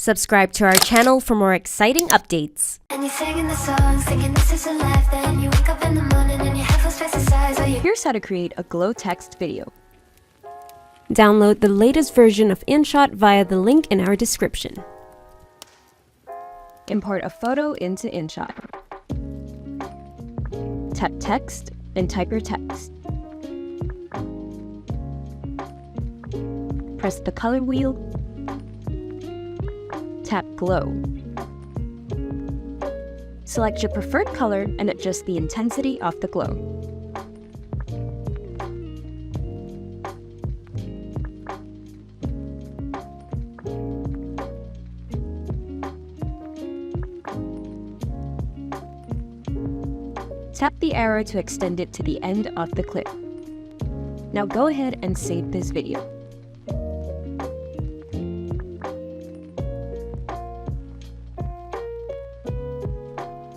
Subscribe to our channel for more exciting updates. And you're singing the song, thinking this is a life. Then you wake up in the morning and your head feels twice the size. Here's how to create a glow text video. Download the latest version of InShot via the link in our description. Import a photo into InShot. Tap text and type your text. Press the color wheel. Tap glow. Select your preferred color and adjust the intensity of the glow. Tap the arrow to extend it to the end of the clip. Now go ahead and save this video.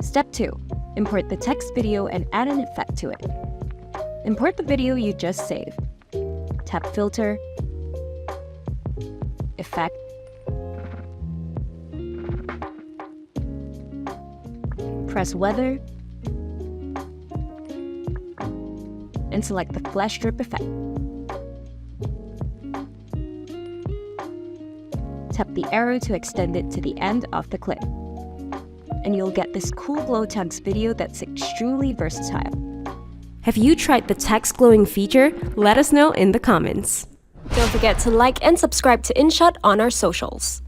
Step 2. Import the text video and add an effect to it. Import the video you just saved. Tap Filter, Effect, press Weather, and select the flash strip effect. Tap the arrow to extend it to the end of the clip, and you'll get this cool glow text video that's extremely versatile. Have you tried the text glowing feature? Let us know in the comments. Don't forget to like and subscribe to InShot on our socials.